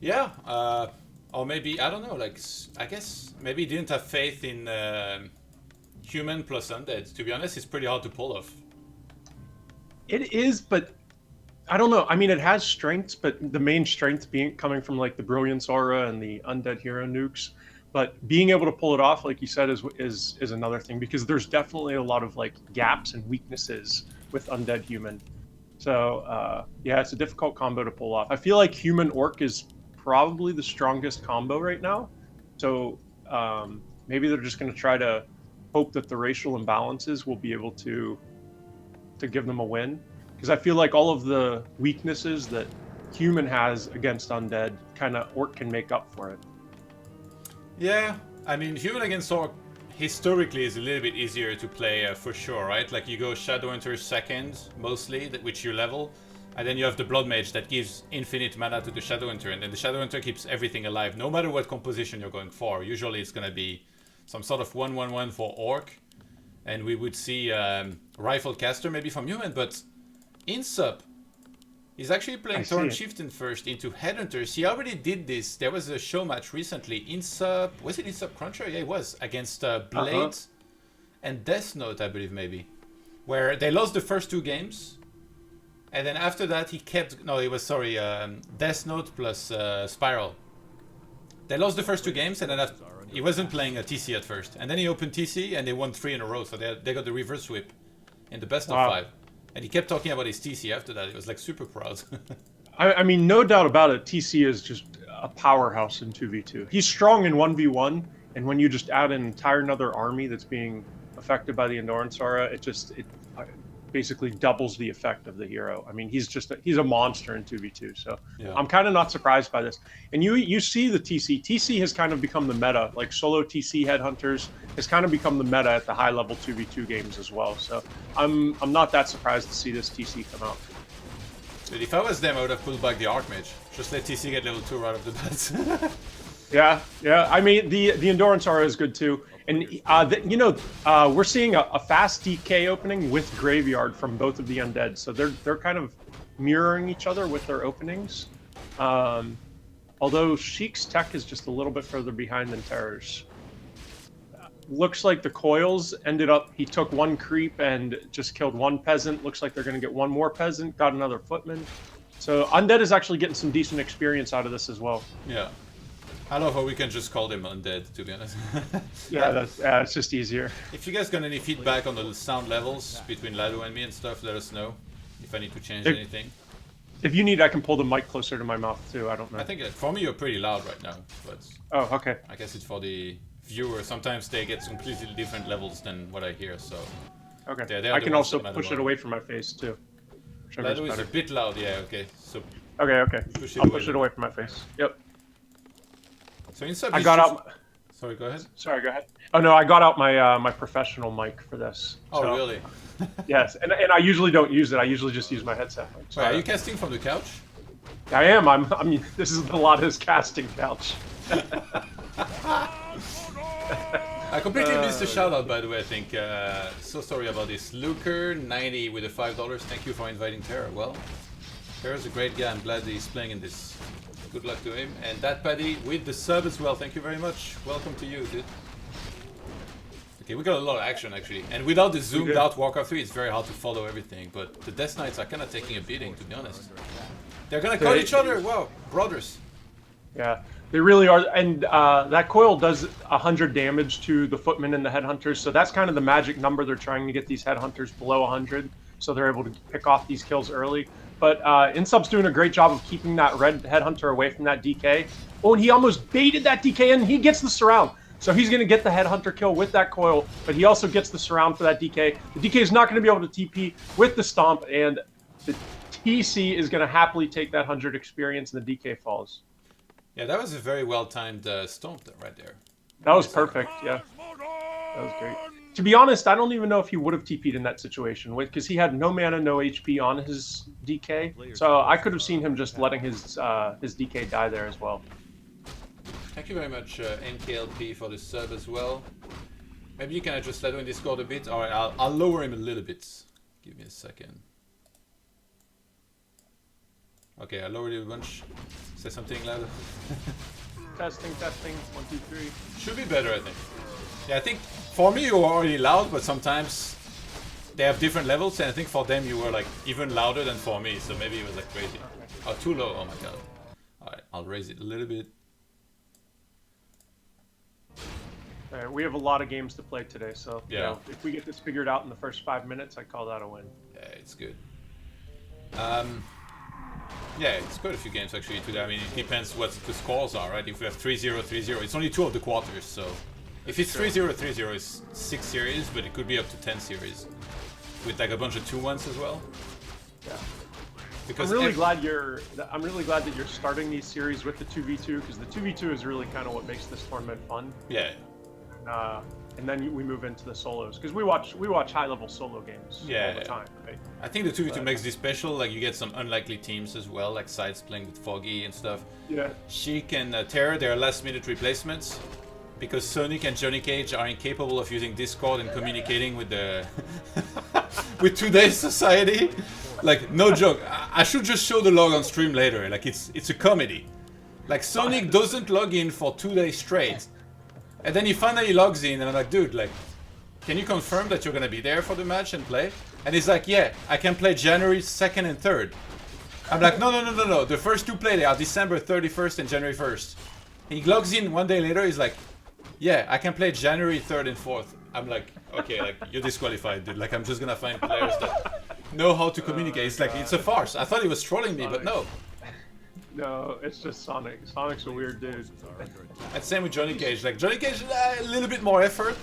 Yeah, or maybe, I don't know, like, I guess maybe he didn't have faith in human plus undead. To be honest, it's pretty hard to pull off. It is, but I don't know. I mean, it has strengths, but the main strength being coming from like the Brilliance Aura and the Undead Hero nukes. But being able to pull it off, like you said, is another thing because there's definitely a lot of like gaps and weaknesses with Undead Human. So yeah, it's a difficult combo to pull off. I feel like Human Orc is probably the strongest combo right now. So maybe they're just going to try to hope that the racial imbalances will be able to give them a win. Because I feel like all of the weaknesses that Human has against Undead, kind of Orc can make up for it. Yeah, I mean, human against orc historically is a little bit easier to play for sure, right? Like you go Shadowhunter second, mostly, which you level, and then you have the Blood Mage that gives infinite mana to the Shadowhunter, and then the Shadowhunter keeps everything alive, no matter what composition you're going for. Usually it's gonna be some sort of 1/1/1 for orc, and we would see Rifle Caster maybe from human, but INSUP, he's actually playing Torrent Chieftain first into Headhunters. He already did this. There was a show match recently. INSUP, was it INSUP CrunCher? Yeah, it was. Against Blade and Death Note, I believe, maybe. Where they lost the first 2 games. And then after that, he kept... No, it was, sorry, Death Note plus Spiral. They lost the first 2 games, and then after, he wasn't playing a TC at first. And then he opened TC, and they won 3 in a row. So they got the reverse sweep in the best of 5. And he kept talking about his TC after that. He was like super proud. I mean, no doubt about it. TC is just a powerhouse in 2v2. He's strong in 1v1, and when you just add an entire another army that's being affected by the Endurance Aura, it basically doubles the effect of the hero. I mean, he's a monster in 2v2. So yeah. I'm kind of not surprised by this. And you see the TC. TC has kind of become the meta. Like solo TC Headhunters has kind of become the meta at the high level 2v2 games as well. So I'm not that surprised to see this TC come out. Dude, if I was them, I would have pulled back the Archmage. Just let TC get level 2 right off the bat. Yeah. I mean, the Endurance Aura is good too. And, we're seeing a fast DK opening with Graveyard from both of the Undead. So they're kind of mirroring each other with their openings. Although Sheik's tech is just a little bit further behind than TeRRoR's. Looks like the coils ended up, he took 1 creep and just killed 1 peasant. Looks like they're going to get 1 more peasant, got another footman. So Undead is actually getting some decent experience out of this as well. Yeah. I love how we can just call them Undead, to be honest. Yeah, it's just easier. If you guys got any feedback on the sound levels between Lado and me and stuff, let us know if I need to change anything. If you need, I can pull the mic closer to my mouth too. I don't know. I think for me you're pretty loud right now, but oh, okay. I guess it's for the viewer. Sometimes they get completely different levels than what I hear. So okay, I can also push it away from my face too. Lado is a bit loud, yeah. Okay, so okay. I'll push it away from my face. Yep. So INSUP, I got out. Sorry, go ahead. Sorry, go ahead. Oh no, I got out my my professional mic for this. Oh really? Yes, and I usually don't use it. I usually just use my headset mic. So wait, are you casting from the couch? I am. I mean, this is the Lada's casting couch. I completely missed the shout out, by the way. I think so sorry about this. Luker90 with the $5. Thank you for inviting TeRRoR. Well, TeRRoR's a great guy. I'm glad that he's playing in this. Good luck to him. And that Paddy with the sub as well. Thank you very much. Welcome to you, dude. Okay, we got a lot of action actually. And without the zoomed out Warcraft 3, it's very hard to follow everything. But the Death Knights are kind of taking a beating, to be honest. They're gonna cut each other. Wow, brothers. Yeah, they really are. And that coil does 100 damage to the footmen and the headhunters. So that's kind of the magic number. They're trying to get these headhunters below 100, so they're able to pick off these kills early. But INSUP's doing a great job of keeping that red headhunter away from that DK. Oh, and he almost baited that DK, and he gets the surround. So he's going to get the headhunter kill with that coil, but he also gets the surround for that DK. The DK is not going to be able to TP with the stomp, and the TC is going to happily take that 100 experience, and the DK falls. Yeah, that was a very well-timed stomp right there. That was perfect, yeah. That was great. To be honest, I don't even know if he would have TP'd in that situation, because he had no mana, no HP on his DK. So I could have seen him just letting his DK die there as well. Thank you very much, NKLP, for the sub as well. Maybe you can adjust Lado in Discord a bit. Alright, I'll lower him a little bit. Give me a second. Okay, I lowered it a bunch. Say something louder. Testing, 1, 2, 3. Should be better, I think. Yeah, I think for me you were already loud, but sometimes they have different levels, and I think for them you were like even louder than for me, so maybe it was like crazy. Oh, too low, oh my god. Alright, I'll raise it a little bit. Alright, we have a lot of games to play today, so yeah. You know, if we get this figured out in the first 5 minutes, I call that a win. Yeah, it's good. Yeah, it's quite a few games actually today. I mean, it depends what the scores are, right? If we have 3-0, 3-0, it's only 2 of the quarters, so... If it's 3-0, 3-0, it's 6 series, but it could be up to 10 series. With like a bunch of 2-1s as well. Yeah. Because I'm really glad that you're starting these series with the 2v2, because the 2v2 is really kind of what makes this tournament fun. Yeah. And then we move into the solos, because we watch high-level solo games all the time, right? I think the 2v2 makes this special. Like you get some unlikely teams as well, like sides playing with Foggy and stuff. Yeah. Sheik and TeRRoR, they are last-minute replacements because Sonic and Johnny Cage are incapable of using Discord and communicating with the with today's society. Like no joke, I should just show the log on stream later. Like it's a comedy. Like Sonic doesn't log in for 2 days straight. And then he finally logs in, and I'm like, dude, like, can you confirm that you're gonna be there for the match and play? And he's like, yeah, I can play January 2nd and 3rd. I'm like, no. The first 2 play, they are December 31st and January 1st. He logs in 1 day later, he's like, yeah, I can play January 3rd and 4th. I'm like, okay, like, you're disqualified, dude. Like, I'm just gonna find players that know how to communicate. It's like, it's a farce. I thought he was trolling me, but no. No, it's just Sonic. Sonic's a weird dude. And same with Johnny Cage. Like Johnny Cage, a little bit more effort,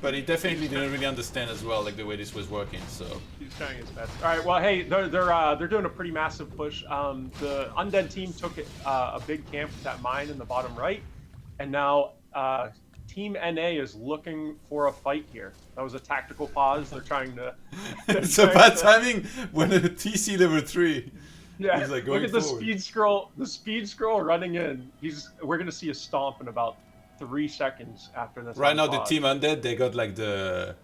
but he definitely didn't really understand as well, like the way this was working. So he's trying his best. All right. Well, hey, they're doing a pretty massive push. The Undead team took a big camp with that mine in the bottom right, and now Team NA is looking for a fight here. That was a tactical pause. They're trying to. It's a bad timing when a TC level 3. Yeah, he's like going look at the forward. speed scroll. The speed scroll running in. We're gonna see a stomp in about 3 seconds after this. Right now, the Team Undead, they got like the,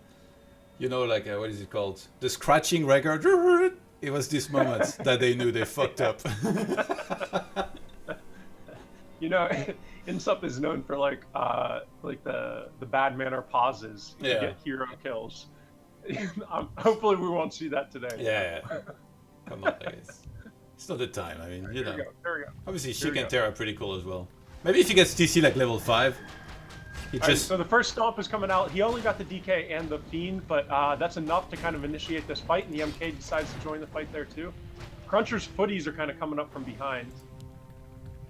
you know, like what is it called? The scratching record. It was this moment that they knew they fucked up. You know, INSUP is known for like the bad manner pauses to get hero kills. Hopefully, we won't see that today. Yeah. Come on, guys. It's not the time. I mean, you know. There we go. Obviously, Sheik and TeRRoR are pretty cool as well. Maybe if he gets TC like level 5, he just. Right, so the first stomp is coming out. He only got the DK and the Fiend, but that's enough to kind of initiate this fight, and the MK decides to join the fight there too. CrunCher's footies are kind of coming up from behind,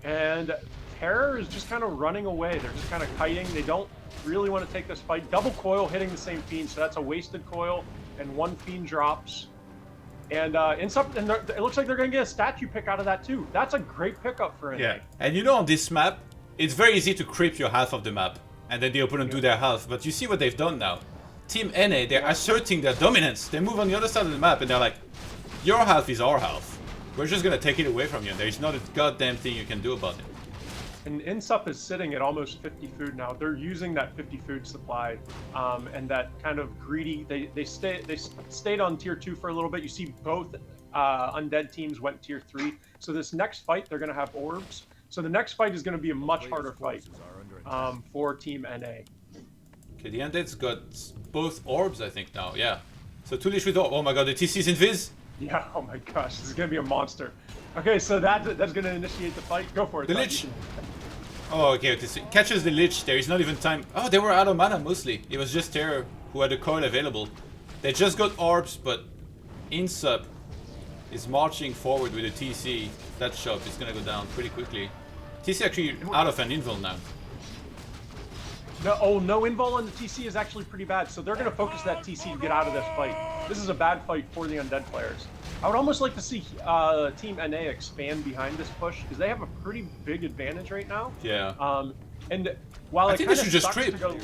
and TeRRoR is just kind of running away. They're just kind of kiting. They don't really want to take this fight. Double coil hitting the same Fiend, so that's a wasted coil, and 1 Fiend drops. And INSUP, and it looks like they're going to get a statue pick out of that too. That's a great pickup for NA. Yeah, and you know on this map, it's very easy to creep your half of the map, and then the opponent do their half. But you see what they've done now. Team NA, they're asserting their dominance. They move on the other side of the map, and they're like, your half is our half. We're just going to take it away from you. There's not a goddamn thing you can do about it. And INSUP is sitting at almost 50 food now. They're using that 50 food supply, and that kind of greedy. They stayed on tier 2 for a little bit. You see both undead teams went tier 3. So this next fight, they're going to have orbs. So the next fight is going to be a much harder fight for Team NA. Okay, the undead's got both orbs, I think now. Yeah. So 2 with orb. Oh my god, the TC's invis. Yeah. Oh my gosh, this is going to be a monster. Okay, so that's going to initiate the fight. Go for it. The Lich. Oh, okay. Catches the Lich. There is not even time. Oh, they were out of mana mostly. It was just TeRRoR who had a coil available. They just got orbs, but INSUP is marching forward with a TC. That shop is gonna go down pretty quickly. TC actually out of an invul now. No invul on the TC is actually pretty bad. So they're going to focus that TC to get out of this fight. This is a bad fight for the undead players. I would almost like to see Team NA expand behind this push because they have a pretty big advantage right now. Yeah. And while I it think kind they of should just sucks creep. to go,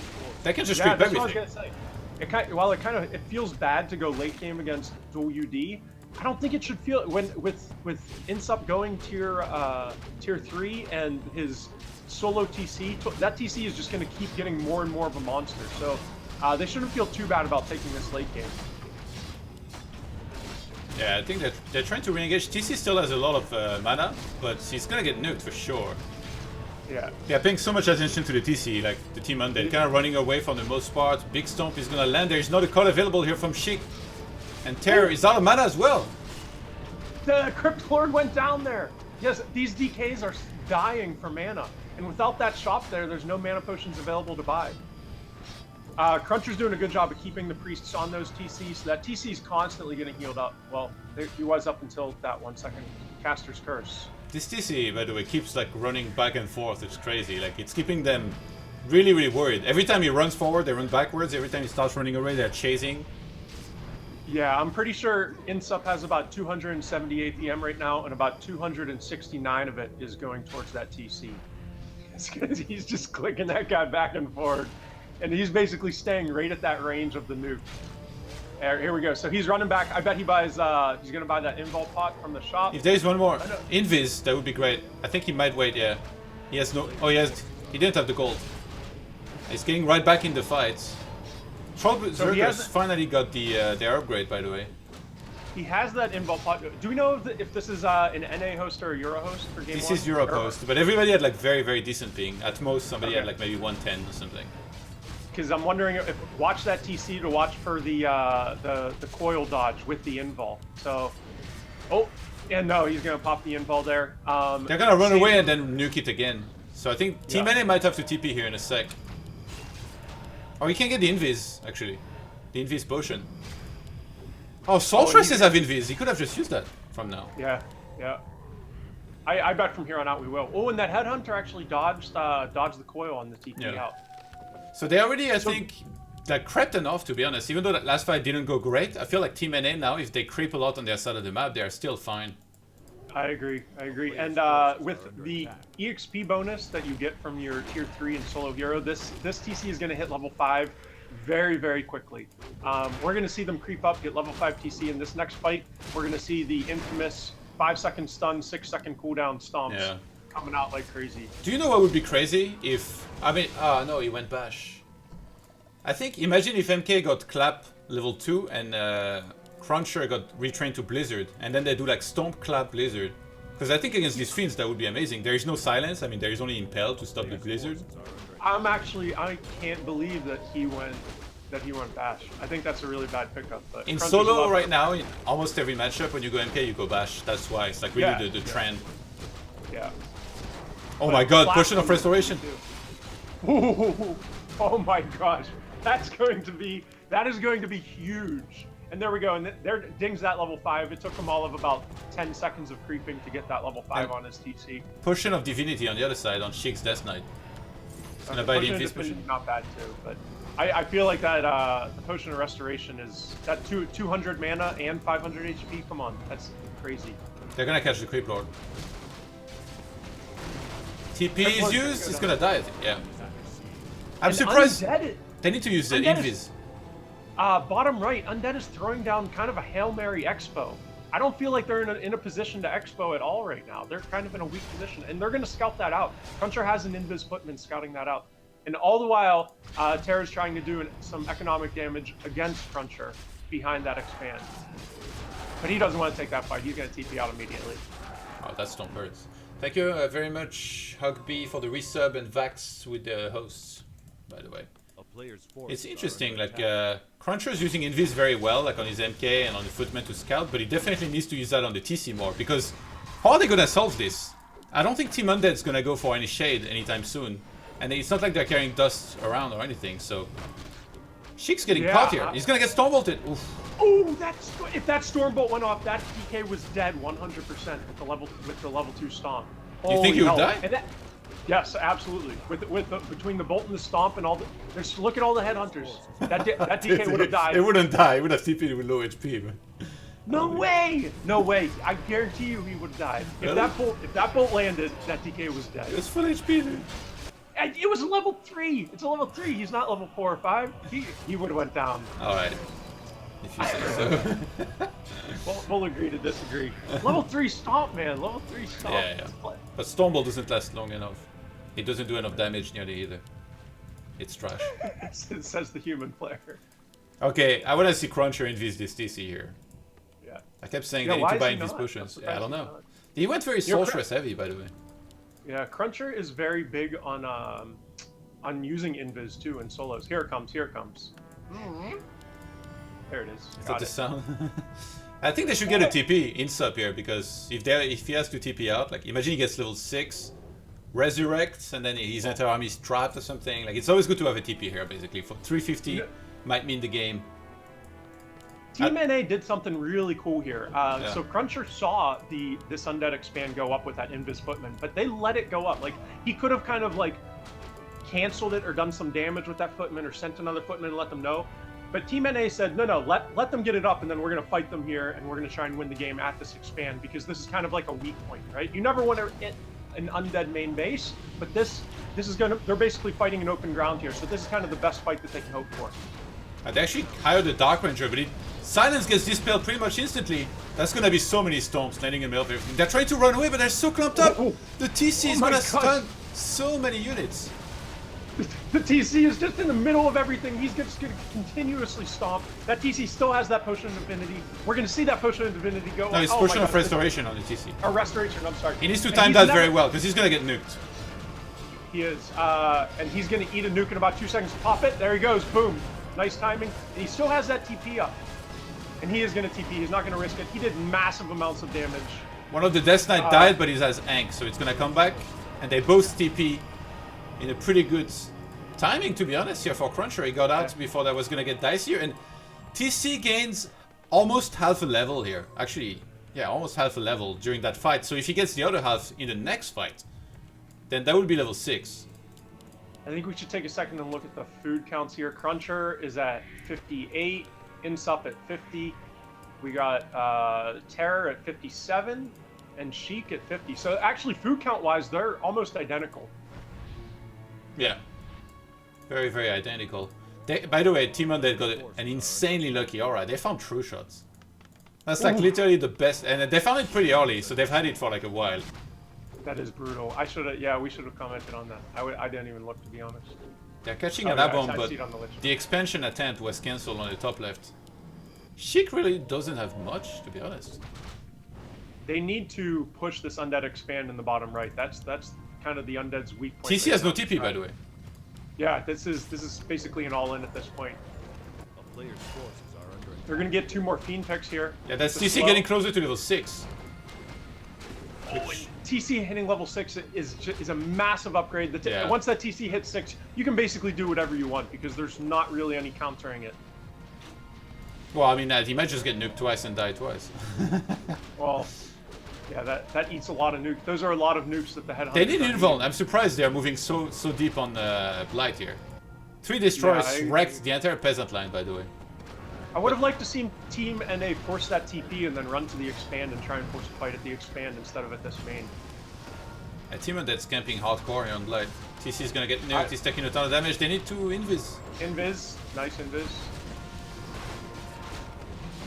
They can just creep everything. What I was gonna say. While it feels bad to go late game against dual UD, I don't think it should feel with INSUP going tier 3 and his solo TC. That TC is just going to keep getting more and more of a monster. So they shouldn't feel too bad about taking this late game. Yeah, I think that they're trying to re-engage. TC still has a lot of mana, but he's gonna get nuked for sure. Yeah. Yeah, paying so much attention to the TC, like the team undead, kind of running away from the most part. Big Stomp is gonna land. There's not a call available here from Sheik. And TeRRoR is out of mana as well. The Crypt Lord went down there. Yes, these DKs are dying for mana. And without that shop there's no mana potions available to buy. CrunCher's doing a good job of keeping the priests on those TCs, so that TC is constantly getting healed up. Well, he was up until that 1 second caster's curse. This TC, by the way, keeps like running back and forth. It's crazy. Like it's keeping them really, really worried. Every time he runs forward, they run backwards. Every time he starts running away, they're chasing. Yeah, I'm pretty sure INSUP has about 278 EM right now, and about 269 of it is going towards that TC. It's because he's just clicking that guy back and forth. And he's basically staying right at that range of the nuke. Here we go. So he's running back. I bet he buys. He's gonna buy that invul pot from the shop. If there's one more invis, that would be great. I think he might wait. Yeah, he has no. Oh, he didn't have the gold. He's getting right back in the fights. Troll Berserkers finally got their upgrade, by the way. He has that invul pot. Do we know if this is an NA host or a Euro host for game This one? is Europe host, but everybody had like very, very decent ping. At most, somebody had like maybe 110 or something. Because I'm wondering if watch that TC to watch for the coil dodge with the invul. So, and no, he's gonna pop the invul there. They're gonna run away and then nuke it again. So I think Team NA might have to TP here in a sec. Oh, he can get the invis actually, the invis potion. Oh, Sorceresses have invis. He could have just used that from now. Yeah, yeah. I bet from here on out we will. Oh, and that headhunter actually dodged the coil on the TP out. So they already, I think, like crept enough, to be honest. Even though that last fight didn't go great, I feel like Team NA now, if they creep a lot on their side of the map, they are still fine. I agree. And with the EXP bonus that you get from your tier 3 and solo hero, this TC is going to hit level 5 very, very quickly. We're going to see them creep up, get level 5 TC. In this next fight, we're going to see the infamous 5-second stun, 6-second cooldown stomps coming out like crazy. Do you know what would be crazy if... I mean, no, he went bash. I think, imagine if MK got clap level 2 and CrunCher got retrained to Blizzard, and then they do like Stomp, Clap, Blizzard. Because I think against these Fiends that would be amazing. There is no silence, I mean there is only Impel to stop the Blizzard. I can't believe that he went bash. I think that's a really bad pickup. But in solo right now, in almost every matchup when you go MK, you go bash. That's why it's like really the trend. Yeah. Oh my god, Potion of Restoration! Ooh, oh my gosh, that is going to be huge. And there we go, and there dings that level 5. It took him all of about 10 seconds of creeping to get that level 5 on his TC. Potion of Divinity on the other side on Sheik's Death Knight. It's gonna buy the Invis Potion. Not bad too, but I feel like that the Potion of Restoration is that 200 mana and 500 HP. Come on, that's crazy. They're gonna catch the Creep Lord. TP is used, it's gonna die, I think. Yeah. I'm surprised they need to use the Invis. Bottom right, Undead is throwing down kind of a Hail Mary Expo. I don't feel like they're in a position to Expo at all right now. They're kind of in a weak position, and they're going to scout that out. CrunCher has an Invis Footman scouting that out. And all the while, TeRRoR's trying to do some economic damage against CrunCher behind that expand. But he doesn't want to take that fight. He's going to TP out immediately. Oh, that stomp hurts. Thank you very much, Hugby, for the resub, and Vax with the hosts, by the way. It's interesting, like, CrunCher's using Invis very well, like on his MK and on the Footman to scout, but he definitely needs to use that on the TC more, because how are they gonna solve this? I don't think Team Undead's gonna go for any shade anytime soon, and it's not like they're carrying dust around or anything, so... Sheik's getting caught here. He's gonna get Stormbolted. Oof. Oh, if that Stormbolt went off, that DK was dead 100% with the level 2 Stomp. You think he would die? Yes, absolutely. Between the bolt and the stomp and all the, look at all the headhunters. That DK would have died. It wouldn't die. It would have TP'd with low HP. But... No way! No way! I guarantee you he would have died. If that bolt landed, that DK was dead. It was full HP, dude. It was a level 3. It's a level 3. He's not level 4 or 5. He would have went down. All right. If you say so. We'll agree to disagree. Level 3 stomp, man. Level 3 stomp. Yeah. But Stormbolt doesn't last long enough. It doesn't do enough damage nearly either. It's trash. It says the human player. Okay, I want to see CrunCher invis this TC here. Yeah. Yeah. I kept saying Yeah, they need why to is buy he these not? potions. I'm Yeah, I don't surprised know. he's not. He went very sorceress heavy, by the way. Yeah, CrunCher is very big on using invis too in solos. Here it comes. Here it comes. There it is. Is that Got the it. sound? I think they should get a TP INSUP here, because if he has to TP out, like imagine he gets level 6, resurrects, and then his entire army is trapped or something. Like it's always good to have a TP here, basically. For 350 Yeah. might mean the game. Team NA did something really cool here. So CrunCher saw this Undead expand go up with that Invis Footman, but they let it go up. Like he could have kind of like canceled it or done some damage with that Footman or sent another Footman and let them know. But Team NA said, no, let them get it up, and then we're going to fight them here, and we're going to try and win the game at this expand, because this is kind of like a weak point, right? You never want to hit an Undead main base, but this is going to, they're basically fighting an open ground here, so this is kind of the best fight that they can hope for. They actually hired the Dark Ranger, but silence gets dispelled pretty much instantly. That's gonna be so many storms landing in the middle of everything. They're trying to run away, but they're so clumped up. The TC is gonna stun so many units. The TC is just in the middle of everything. He's just going to continuously stomp. That TC still has that Potion of Divinity. We're going to see that Potion of Divinity go. No, it's Potion of Restoration on the TC. Or Restoration, I'm sorry. He needs to time that very well, because he's going to get nuked. He is. And he's going to eat a nuke in about 2 seconds. Pop it. There he goes. Boom. Nice timing. And he still has that TP up. And he is going to TP. He's not going to risk it. He did massive amounts of damage. One of the Death Knight died, but he has Ankh, so it's going to come back. And they both TP in a pretty good timing, to be honest, here for CrunCher. He got out before that was going to get dicier. And TC gains almost half a level here. Actually, yeah, almost half a level during that fight. So if he gets the other half in the next fight, then that would be level 6. I think we should take a second and look at the food counts here. CrunCher is at 58, INSUP at 50. We got TeRRoR at 57 and Sheik at 50. So actually, food count-wise, they're almost identical. Yeah. Very, very identical. By the way, Team Undead got an insanely lucky aura. They found true shots. That's like literally the best. And they found it pretty early, so they've had it for like a while. That is brutal. I should have, yeah, we should have commented on that. I didn't even look, to be honest. They're catching an A-bomb, but the, the expansion attempt was cancelled on the top left. Sheik really doesn't have much, to be honest. They need to push this Undead expand in the bottom right. That's kind of the Undead's weak point. TC has no TP, by the way. Yeah, this is basically an all-in at this point. They're gonna get 2 more Fiend picks here. Yeah, that's TC getting closer to level 6. TC hitting level 6 is a massive upgrade. Once that TC hits 6, you can basically do whatever you want, because there's not really any countering it. Well, I mean, he might just get nuked twice and die twice. Well, yeah, that eats a lot of nukes. Those are a lot of nukes that the headhunters. They need invuln. I'm surprised they're moving so deep on Blight here. 3 destroyers wrecked the entire peasant line, by the way. I would have liked to see Team NA force that TP and then run to the expand and try and force a fight at the expand instead of at this main. A Team that's camping hardcore here on Blight. TC is gonna get nuked. He's taking a ton of damage. They need to invis. Invis, nice invis.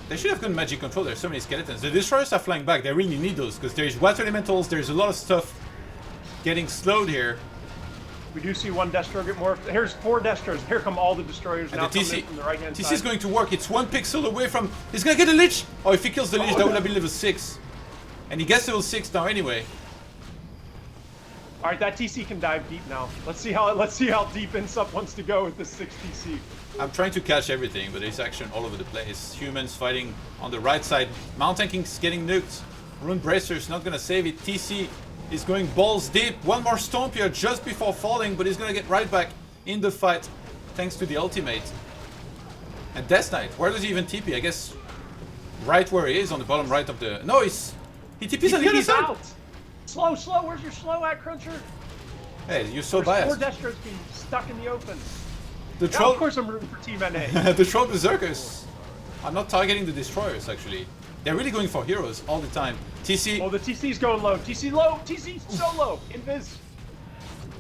They should have good magic control. There's so many skeletons. The destroyers are flying back. They really need those, because there's water elementals. There's a lot of stuff getting slowed here. We do see 1 Destro get more. Here's 4 Destros. Here come all the destroyers now coming in from the right-hand side. TC is going to work. It's 1 pixel away from... He's going to get a Lich! Oh, if he kills the Lich, that would have been level 6. And he gets level 6 now anyway. Alright, that TC can dive deep now. Let's see how deep INSUP wants to go with this 6 TC. I'm trying to catch everything, but there's action all over the place. Humans fighting on the right side. Mountain King's getting nuked. Rune Bracer's not going to save it. TC is going balls deep. 1 more stomp here just before falling, but he's going to get right back in the fight thanks to the ultimate. And Death Knight, where does he even TP? I guess right where he is, on the bottom right of the... No, he TP's on the other side. Out. Slow, where's your slow at, CrunCher? Hey, you're so biased. 4 Destros being stuck in the open. The troll... Of course I'm rooting for Team NA. The Troll Berserkers. I'm not targeting the destroyers, actually. They're really going for heroes all the time. TC... Oh, the TC's going low. TC low. TC so low. Invis.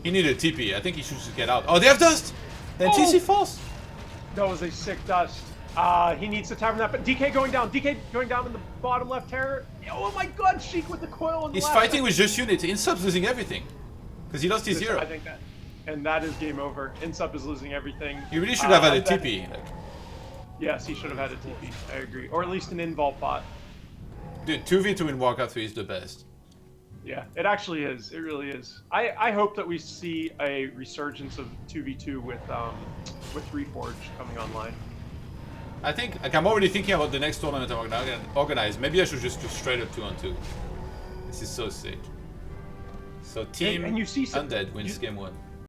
He needed TP. I think he should just get out. Oh, they have dust! Then TC falls. That was a sick dust. He needs to tavern that, but DK going down. DK going down in the bottom left TeRRoR. Oh my god, Sheik with the coil on the He's left. fighting with just units. INSUP's losing everything. Because he lost his hero. I think that. And that is game over. INSUP is losing everything. He really should have had a TP. Yes, he should have had a TP. I agree. Or at least an invul bot. Dude, 2v2 in Warcraft 3 is the best. Yeah, it actually is. It really is. I hope that we see a resurgence of 2v2 with Reforged coming online. I think, like, I'm already thinking about the next tournament I'm gonna organize. Maybe I should just do straight up 2-on-2. This is so sick. So Team and you see Undead wins game 1.